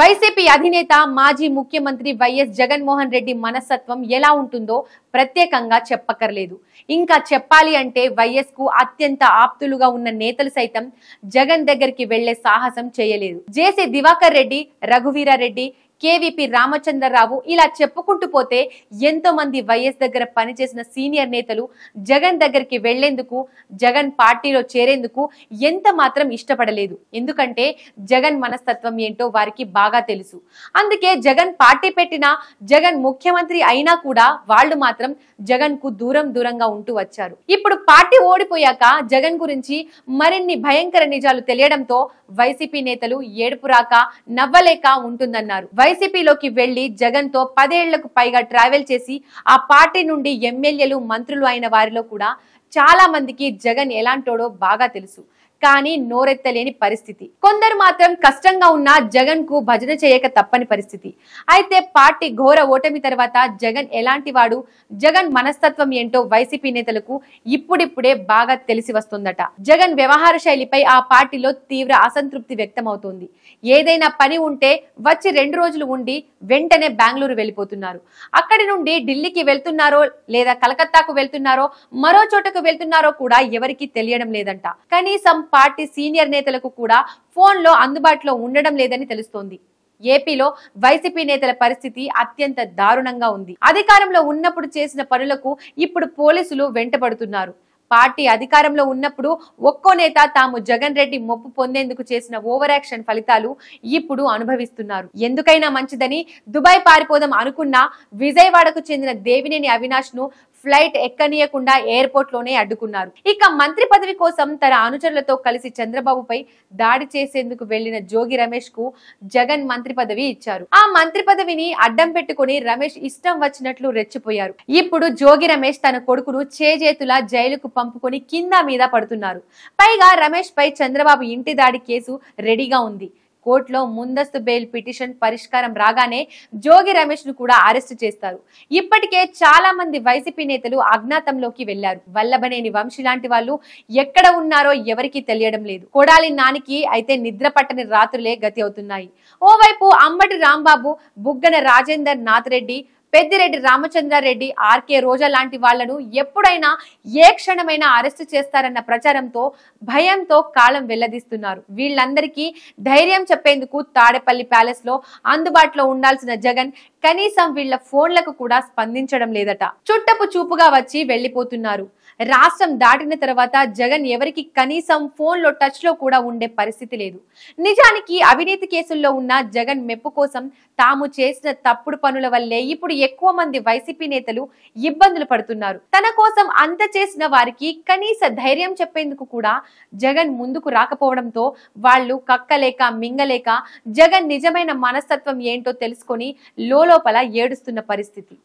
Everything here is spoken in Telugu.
వైసీపీ అధినేత మాజీ ముఖ్యమంత్రి వైఎస్ జగన్మోహన్ రెడ్డి మనస్తత్వం ఎలా ఉంటుందో ప్రత్యేకంగా చెప్పక్కర్లేదు. ఇంకా చెప్పాలి అంటే వైఎస్ కు అత్యంత ఆప్తులుగా ఉన్న నేతలు సైతం జగన్ దగ్గరికి వెళ్లే సాహసం చేయలేదు. జేసీ దివాకర్ రెడ్డి, రఘువీరారెడ్డి, కేవీపీ రామచంద్రరావు ఇలా చెప్పుకుంటూ పోతే ఎంతో మంది వైఎస్ దగ్గర పనిచేసిన సీనియర్ నేతలు జగన్ దగ్గరికి వెళ్లేందుకు, జగన్ పార్టీలో చేరేందుకు ఎంత మాత్రం ఇష్టపడలేదు. ఎందుకంటే జగన్ మనస్తత్వం ఏంటో వారికి బాగా తెలుసు. అందుకే జగన్ పార్టీ పెట్టినా, జగన్ ముఖ్యమంత్రి అయినా కూడా వాళ్ళు మాత్రం జగన్ కు దూరంగా ఉంటూ వచ్చారు. ఇప్పుడు పార్టీ ఓడిపోయాక జగన్ గురించి మరిన్ని భయంకర నిజాలు తెలియడంతో వైసీపీ నేతలు ఏడుపు రాక నవ్వలేక ఉంటుందన్నారు. వైసీపీలోకి వెళ్లి జగన్ తో 10 ఏళ్లకు పైగా ట్రావెల్ చేసి ఆ పార్టీ నుండి ఎమ్మెల్యేలు, మంత్రులు అయిన వారిలో కూడా చాలా మందికి జగన్ ఎలాంటోడో బాగా తెలుసు. కానీ నోరెత్తలేని పరిస్థితి. కొందరు మాత్రం కష్టంగా ఉన్న జగన్ కు భజన చేయక తప్పని పరిస్థితి. అయితే పార్టీ ఘోర ఓటమి తర్వాత జగన్ ఎలాంటి వాడు, జగన్ మనస్తత్వం ఏంటో వైసీపీ నేతలకు ఇప్పుడిప్పుడే బాగా తెలిసి వస్తుందట. జగన్ వ్యవహార శైలిపై ఆ పార్టీలో తీవ్ర అసంతృప్తి వ్యక్తమవుతోంది. ఏదైనా పని ఉంటే వచ్చి 2 రోజులు ఉండి వెంటనే బెంగళూరు వెళ్లిపోతున్నారు. అక్కడి నుండి ఢిల్లీకి వెళ్తున్నారో లేదా కలకత్తాకు వెళ్తున్నారో మరో చోటకు వెళ్తున్నారో కూడా ఎవరికి తెలియడం లేదంట. కనీసం పార్టీ సీనియర్ నేతలకు కూడా ఫోన్ లో అందుబాటులో ఉండడం లేదని తెలుస్తోంది. ఏపీలో వైసీపీ నేతల పరిస్థితి అత్యంత దారుణంగా ఉంది. అధికారంలో ఉన్నప్పుడు చేసిన పనులకు ఇప్పుడు పోలీసులు వెంటబడుతున్నారు. పార్టీ అధికారంలో ఉన్నప్పుడు ఒక్కో నేత తాము జగన్ రెడ్డి మొప్పు పొందేందుకు చేసిన ఓవర్ యాక్షన్ ఫలితాలు ఇప్పుడు అనుభవిస్తున్నారు. ఎందుకైనా మంచిదని దుబాయ్ పారిపోదాం అనుకున్నా విజయవాడకు చెందిన దేవినేని అవినాష్ ను ఫ్లైట్ ఎక్కనీయకుండా ఎయిర్పోర్ట్ లోనే అడ్డుకున్నారు. ఇక మంత్రి పదవి కోసం తన అనుచరులతో కలిసి చంద్రబాబుపై దాడి చేసేందుకు వెళ్లిన జోగి రమేష్ కు జగన్ మంత్రి పదవి ఇచ్చారు. ఆ మంత్రి పదవిని అడ్డం పెట్టుకుని రమేష్ ఇష్టం వచ్చినట్లు రెచ్చిపోయారు. ఇప్పుడు జోగి రమేష్ తన కొడుకును చేజేతులా జైలుకు పంపుకొని కింద మీద పడుతున్నారు. పైగా రమేష్ పై చంద్రబాబు ఇంటి దాడి కేసు రెడీగా ఉంది. కోర్టులో ముందస్తు బెయిల్ పిటిషన్ పరిష్కారం రాగానే జోగి రమేష్ ను కూడా అరెస్టు చేస్తారు. ఇప్పటికే చాలా మంది వైసీపీ నేతలు అజ్ఞాతంలోకి వెళ్లారు. వల్లభనేని వంశీ లాంటి వాళ్ళు ఎక్కడ ఉన్నారో ఎవరికి తెలియడం లేదు. కొడాలి నానికి అయితే నిద్ర పట్టని రాత్రులే గతి అవుతున్నాయి. ఓవైపు అంబటి రాంబాబు, బుగ్గన రాజేందర్ నాథ్ రెడ్డి, పెద్దిరెడ్డి రామచంద్రారెడ్డి, ఆర్కే రోజా లాంటి వాళ్లను ఎప్పుడైనా ఏ క్షణమైనా అరెస్టు చేస్తారన్న ప్రచారంతో భయంతో కాలం వెళ్లదీస్తున్నారు. వీళ్ళందరికీ ధైర్యం చెప్పేందుకు తాడేపల్లి ప్యాలెస్ లో అందుబాటులో ఉండాల్సిన జగన్ కనీసం వీళ్ల ఫోన్లకు కూడా స్పందించడం లేదట. చుట్టపు చూపుగా వచ్చి వెళ్లిపోతున్నారు. రాష్ట్రం దాటిన తర్వాత జగన్ ఎవరికి కనీసం ఫోన్ లో టచ్ లో కూడా ఉండే పరిస్థితి లేదు. నిజానికి అవినీతి కేసుల్లో ఉన్న జగన్ మెప్పు కోసం తాము చేసిన తప్పుడు పనుల వల్లే ఇప్పుడు ఎక్కువ మంది వైసీపీ నేతలు ఇబ్బందులు పడుతున్నారు. తన కోసం అంత చేసిన వారికి కనీస ధైర్యం చెప్పేందుకు కూడా జగన్ ముందుకు రాకపోవడంతో వాళ్ళు కక్కలేక మింగలేక జగన్ నిజమైన మనస్తత్వం ఏంటో తెలుసుకొని లోపల ఏడుస్తున్న పరిస్థితి.